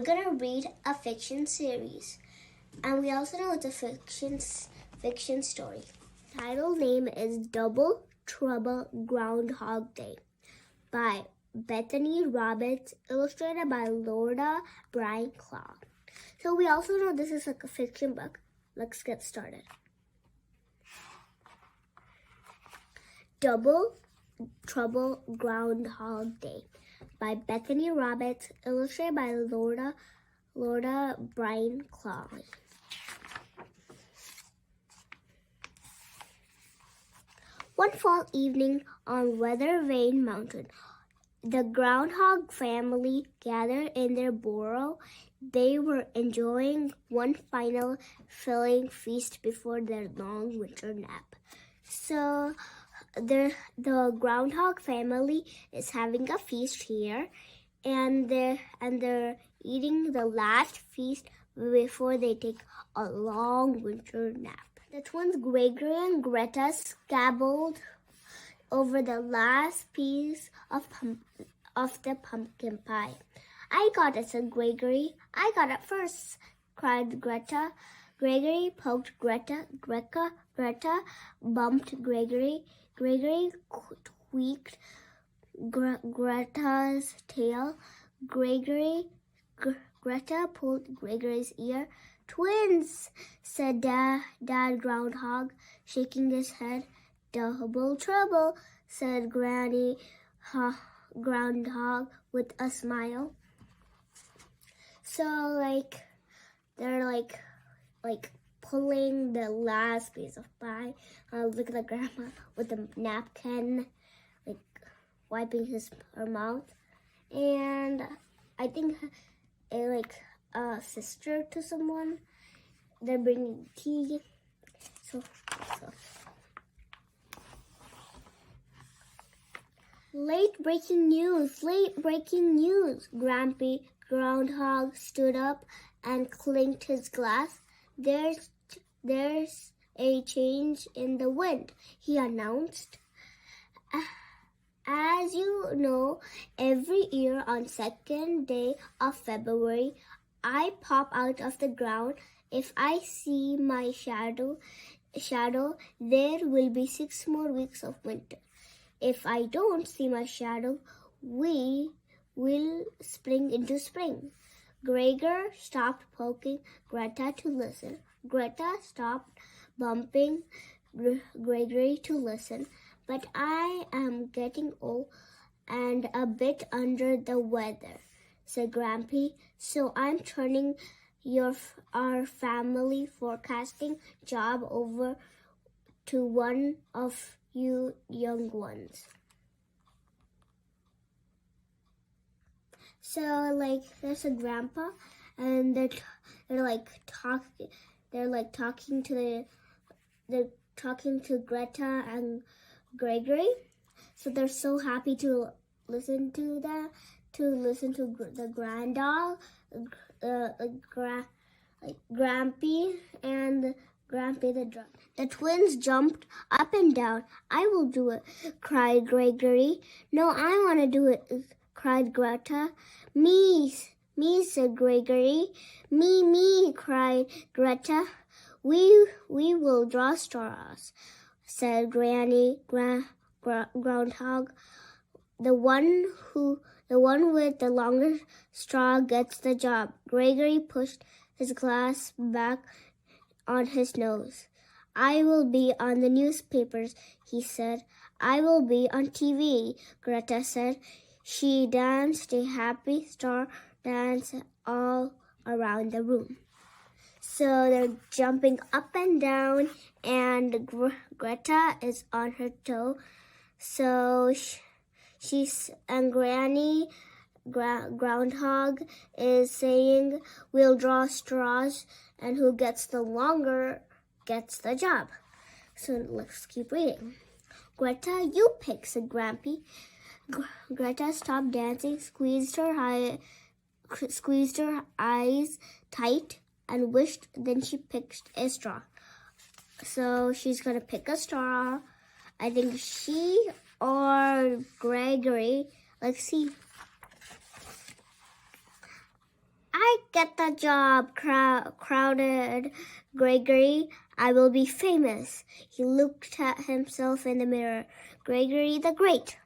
going to read a fiction series. And we also know it's a fiction story. Title name is Double Trouble Groundhog Day by Bethany Roberts, illustrated by Lorinda, Bryan, Cauley. So we also know this is like a fiction book. Let's get started. Double Trouble Groundhog Day by Bethany Roberts, illustrated by Lorinda, Bryan, Cauley. One fall evening on Weather Vane Mountain, the Groundhog family gathered in their burrow. They were enjoying one final filling feast before their long winter nap. So the Groundhog family is having a feast here, and they're eating the last feast before they take a long winter nap. The twins Gregory and Greta scabbled over the last piece of the pumpkin pie. "I got it," said Gregory. "I got it first," cried Greta. Gregory poked Greta. Greta bumped Gregory. Gregory tweaked Greta's tail. Greta pulled Gregory's ear. "Twins," said Dad Groundhog, shaking his head. "Double trouble," said Granny Groundhog with a smile. So they're pulling the last piece of pie. Look at the grandma with the napkin, wiping her mouth, and I think a sister to someone. They're bringing tea. So. Late breaking news! Grumpy Groundhog stood up and clinked his glass. There's a change in the wind," he announced. "As you know, every year on second day of February, I pop out of the ground. If I see my shadow, there will be 6 more weeks of winter. If I don't see my shadow, we will spring into spring." Gregor stopped poking Greta to listen. Greta stopped bumping Gregory to listen. "But I am getting old and a bit under the weather," said Grampy, "so I'm turning our family forecasting job over to one of you young ones." So there's a grandpa, and they're talking to Greta and Gregory. So they're so happy to listen to the Groundhog, Grampy and Grampy the drum. The twins jumped up and down. "I will do it," cried Gregory. "No, I want to do it," cried Greta. Me, said Gregory. Me, cried Greta. We will draw straws," said Granny Groundhog. The one with the longer straw gets the job." Gregory pushed his glass back on his nose. "I will be on the newspapers," he said. "I will be on TV," Greta said. She danced a happy star dance all around the room. So they're jumping up and down, and Greta is on her toe. So and Granny Groundhog is saying, "We'll draw straws, and who gets the longer gets the job." So let's keep reading. "Greta, you pick," said Grampy. Greta stopped dancing, squeezed her eyes tight, and wished. Then she picked a straw. So she's going to pick a straw. I think she or Gregory. Let's see. I get the job, crowded Gregory. I will be famous. He looked at himself in the mirror. Gregory the Great.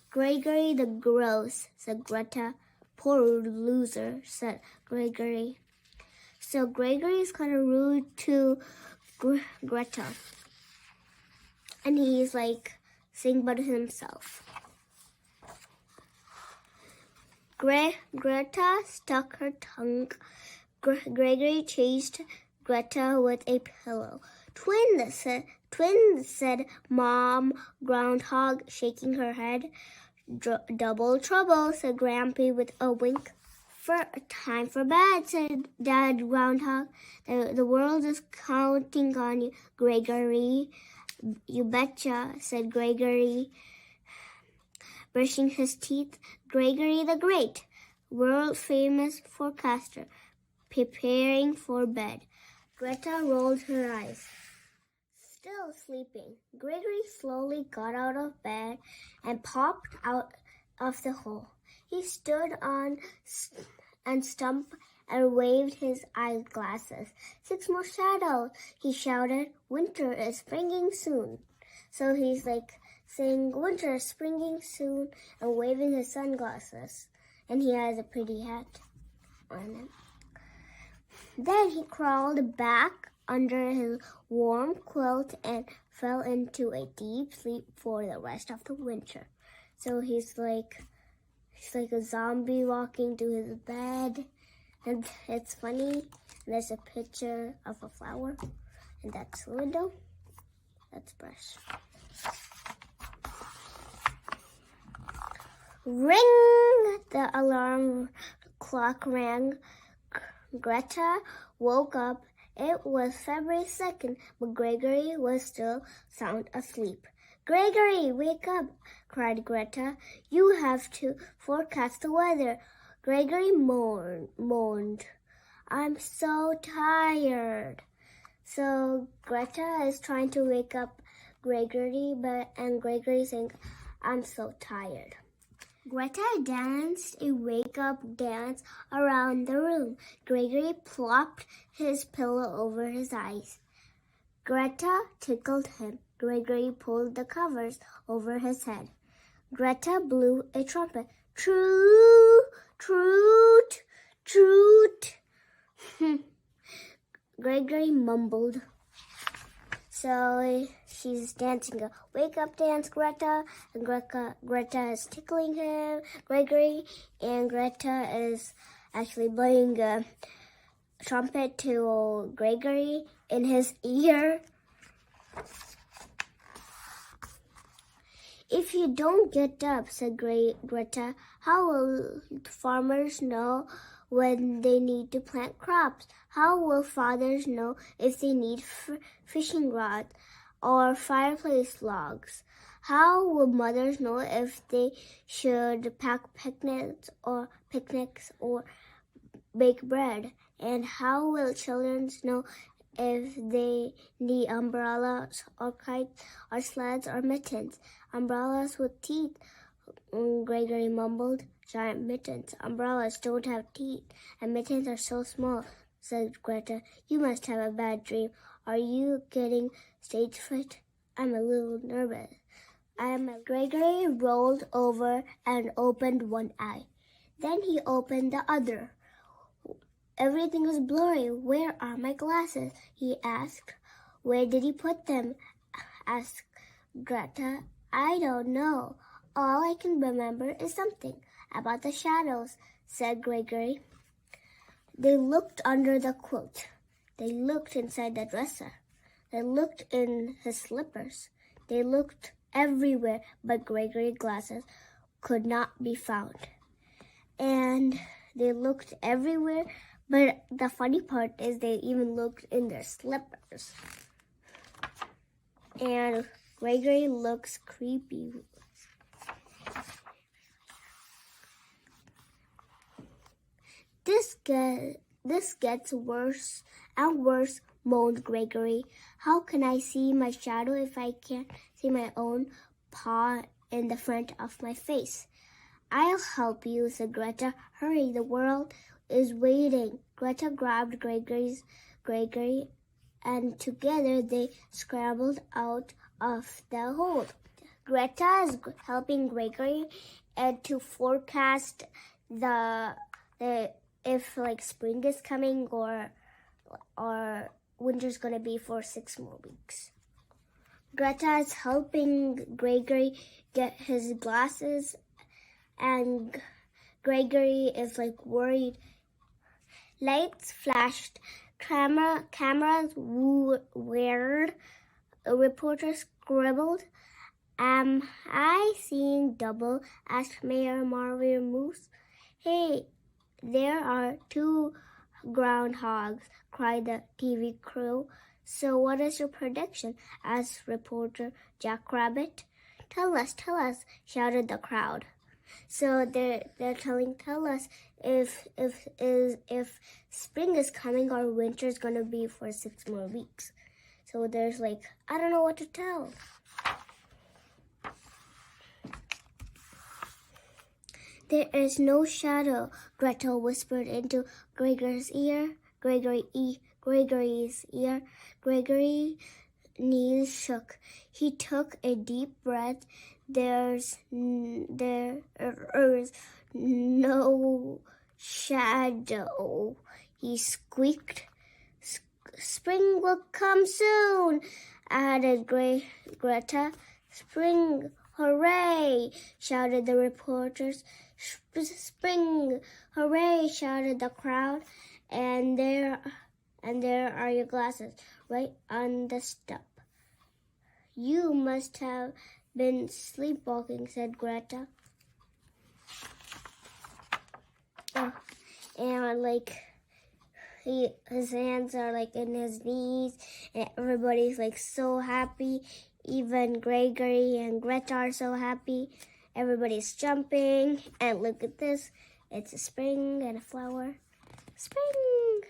Gregory the Gross, said Greta. Poor loser, said Gregory. So Gregory's kind of rude to Greta. And he's like saying about himself. Greta stuck her tongue. Gregory chased Greta with a pillow. Twins, said Mom Groundhog, shaking her head. Double trouble, said Grampy with a wink. Time for bed, said Dad Groundhog. The world is counting on you, Gregory. You betcha, said Gregory, brushing his teeth. Gregory the Great, world-famous forecaster, preparing for bed. Greta rolled her eyes. Still sleeping, Gregory slowly got out of bed and popped out of the hole. He stood on and stumped and waved his eyeglasses. 6 more shadows, he shouted. Winter is springing soon. So he's like saying winter is springing soon and waving his sunglasses. And he has a pretty hat on him. Then he crawled back under his warm quilt and fell into a deep sleep for the rest of the winter. So he's like a zombie walking to his bed. And it's funny. There's a picture of a flower. And that's the window. That's brush. Ring! The alarm clock rang. Greta woke up. It was February 2nd, but Gregory was still sound asleep. Gregory, wake up, cried Greta. You have to forecast the weather. Gregory moaned. I'm so tired. So Greta is trying to wake up Gregory, and Gregory saying, I'm so tired. Greta danced a wake-up dance around the room. Gregory plopped his pillow over his eyes. Greta tickled him. Gregory pulled the covers over his head. Greta blew a trumpet. Troot, troot, troot. Gregory mumbled. So she's dancing a wake-up dance, Greta, and Greta is tickling him, Gregory, and Greta is actually blowing a trumpet to Gregory in his ear. If you don't get up, said Greta, how will farmers know when they need to plant crops? How will fathers know if they need fishing rods or fireplace logs? How will mothers know if they should pack picnics or bake bread? And how will children know if they need umbrellas or kites or sleds or mittens? Umbrellas with teeth, Gregory mumbled. Giant mittens. Umbrellas don't have teeth, and mittens are so small, said Greta. You must have a bad dream. Are you getting stage fright? I'm a little nervous. Gregory rolled over and opened one eye. Then he opened the other. Everything was blurry. Where are my glasses? He asked. Where did he put them? Asked Greta. I don't know. All I can remember is something about the shadows, said Gregory. They looked under the quilt. They looked inside the dresser. They looked in his slippers. They looked everywhere, but Gregory's glasses could not be found. And they looked everywhere, but the funny part is they even looked in their slippers. And Gregory looks creepy. This gets worse and worse, moaned Gregory. How can I see my shadow if I can't see my own paw in the front of my face? I'll help you, said Greta. Hurry, the world is waiting. Greta grabbed Gregory, and together they scrambled out of the hole. Greta is helping Gregory to forecast the if like spring is coming or winter's gonna be for 6 more weeks. Greta is helping Gregory get his glasses, and Gregory is like worried. Lights flashed, cameras whirred, a reporter scribbled. Am I seeing double? Asked Mayor Marvin Moose. Hey, there are 2 groundhogs, cried the TV crew. So what is your prediction? Asked reporter Jack Rabbit. Tell us, shouted the crowd. So they're tell us if spring is coming or winter is gonna be for 6 more weeks. So there's like, I don't know what to tell. There is no shadow, Gretel whispered into Gregory's ear. Gregory's ear. Gregory's knees shook. He took a deep breath. There's no shadow, he squeaked. Spring will come soon, added Greta. Spring, hooray, shouted the reporters. Spring, hooray, shouted the crowd. And there are your glasses, right on the step. You must have been sleepwalking, said Greta. And like his hands are like in his knees, and everybody's like so happy. Even Gregory and Greta are so happy. Everybody's jumping, and look at this. It's a spring and a flower. Spring!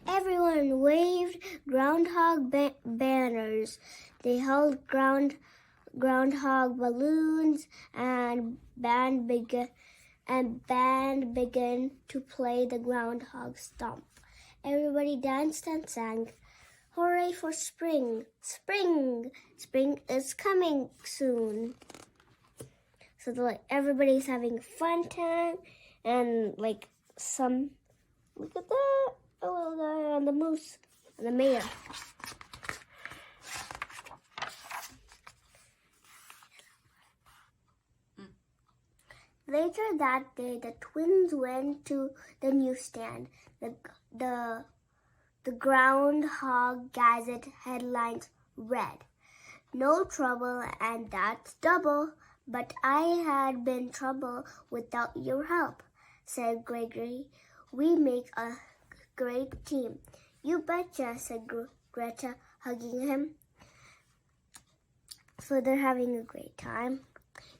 Everyone waved groundhog banners. They held groundhog balloons, and band began to play the groundhog stomp. Everybody danced and sang, "Hooray for spring! Spring! Spring is coming soon!" So like everybody's having fun time, and like some, look at that, a little guy on the moose, and the mayor. Later that day, the twins went to the newsstand. The Groundhog Gazette headlines read, "No trouble, and that's double. But I had been trouble without your help," said Gregory. "We make a great team." "You betcha," said Greta, hugging him. So they're having a great time.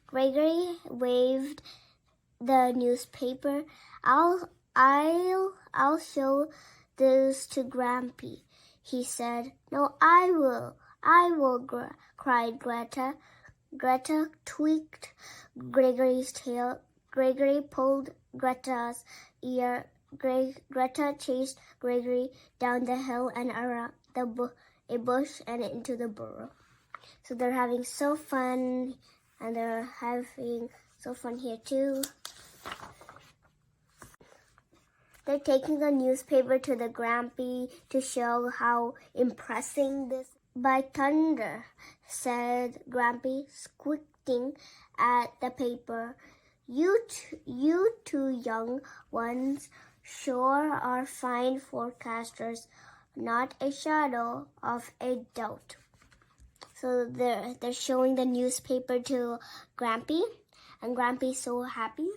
Gregory waved the newspaper. I'll show this to Grampy," he said. "No, I will, cried Greta. Greta tweaked Gregory's tail. Gregory pulled Greta's ear. Greta chased Gregory down the hill and around a bush and into the burrow. So they're having so fun, and they're having so fun here too. They're taking the newspaper to the Grampy to show how impressive this. "By thunder," said Grampy, squinting at the paper. You two young ones sure are fine forecasters, not a shadow of a doubt." So they're showing the newspaper to Grampy, and Grampy's so happy.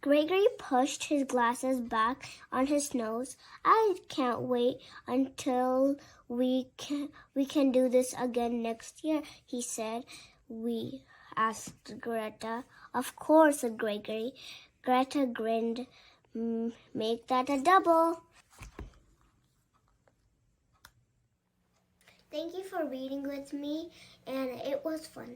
Gregory pushed his glasses back on his nose. "I can't wait until we can do this again next year," he said. "We?" asked Greta. "Of course," said Gregory. Greta grinned. "Make that a double." Thank you for reading with me, and it was fun.